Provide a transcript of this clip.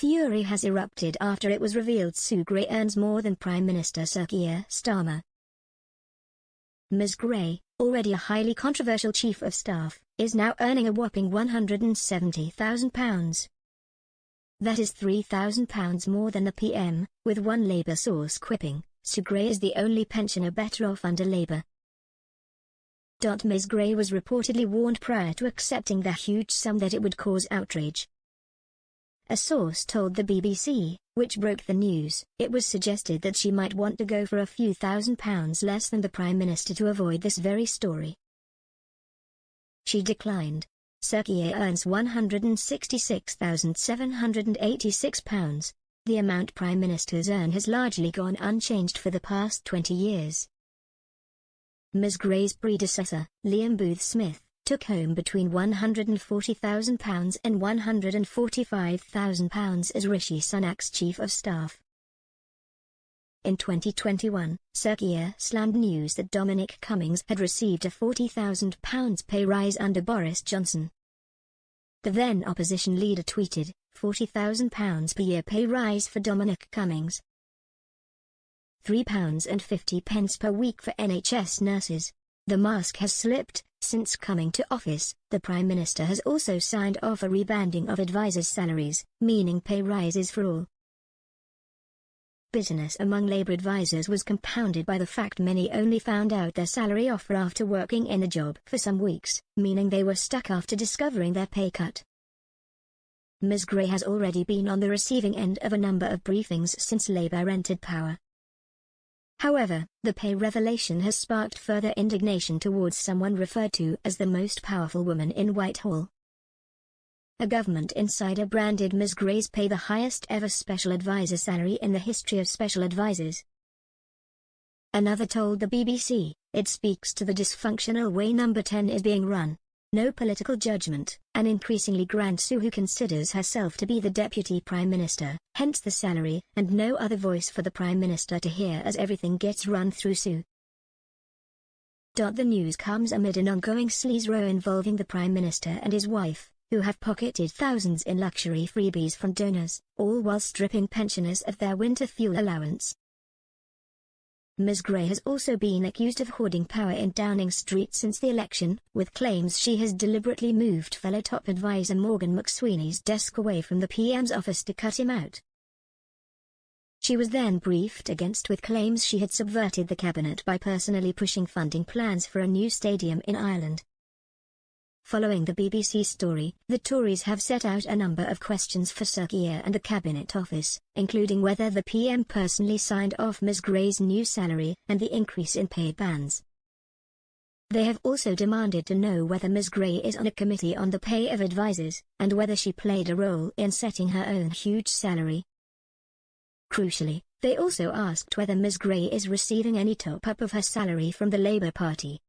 Fury has erupted after it was revealed Sue Gray earns more than Prime Minister Sir Keir Starmer. Ms. Gray, already a highly controversial Chief of Staff, is now earning a whopping £170,000. That is £3,000 more than the PM, with one Labour source quipping, Sue Gray is the only pensioner better off under Labour. Ms. Gray was reportedly warned prior to accepting the huge sum that it would cause outrage. A source told the BBC, which broke the news, it was suggested that she might want to go for a few £1,000s less than the Prime Minister to avoid this very story. She declined. Sir Keir earns £166,786. The amount Prime Ministers earn has largely gone unchanged for the past 20 years. Ms. Gray's predecessor, Liam Booth Smith, took home between £140,000 and £145,000 as Rishi Sunak's Chief of Staff. In 2021, Sir Keir slammed news that Dominic Cummings had received a £40,000 pay rise under Boris Johnson. The then opposition leader tweeted, £40,000 per year pay rise for Dominic Cummings. £3.50 per week for NHS nurses. The mask has slipped. Since coming to office, the Prime Minister has also signed off a rebanding of advisers' salaries, meaning pay rises for all. Bitterness among Labour advisers was compounded by the fact many only found out their salary offer after working in the job for some weeks, meaning they were stuck after discovering their pay cut. Ms. Gray has already been on the receiving end of a number of briefings since Labour entered power. However, the pay revelation has sparked further indignation towards someone referred to as the most powerful woman in Whitehall. A government insider branded Ms. Gray's pay the highest ever special advisor salary in the history of special advisors. Another told the BBC, it speaks to the dysfunctional way Number 10 is being run. No political judgment, an increasingly grand Sue who considers herself to be the Deputy Prime Minister, hence the salary, and no other voice for the Prime Minister to hear as everything gets run through Sue. The news comes amid an ongoing sleaze row involving the Prime Minister and his wife, who have pocketed thousands in luxury freebies from donors, all while stripping pensioners of their winter fuel allowance. Ms. Gray has also been accused of hoarding power in Downing Street since the election, with claims she has deliberately moved fellow top advisor Morgan McSweeney's desk away from the PM's office to cut him out. She was then briefed against with claims she had subverted the cabinet by personally pushing funding plans for a new stadium in Ireland. Following the BBC story, the Tories have set out a number of questions for Sir Keir and the Cabinet Office, including whether the PM personally signed off Ms. Gray's new salary and the increase in pay bands. They have also demanded to know whether Ms. Gray is on a committee on the pay of advisers, and whether she played a role in setting her own huge salary. Crucially, they also asked whether Ms. Gray is receiving any top-up of her salary from the Labour Party,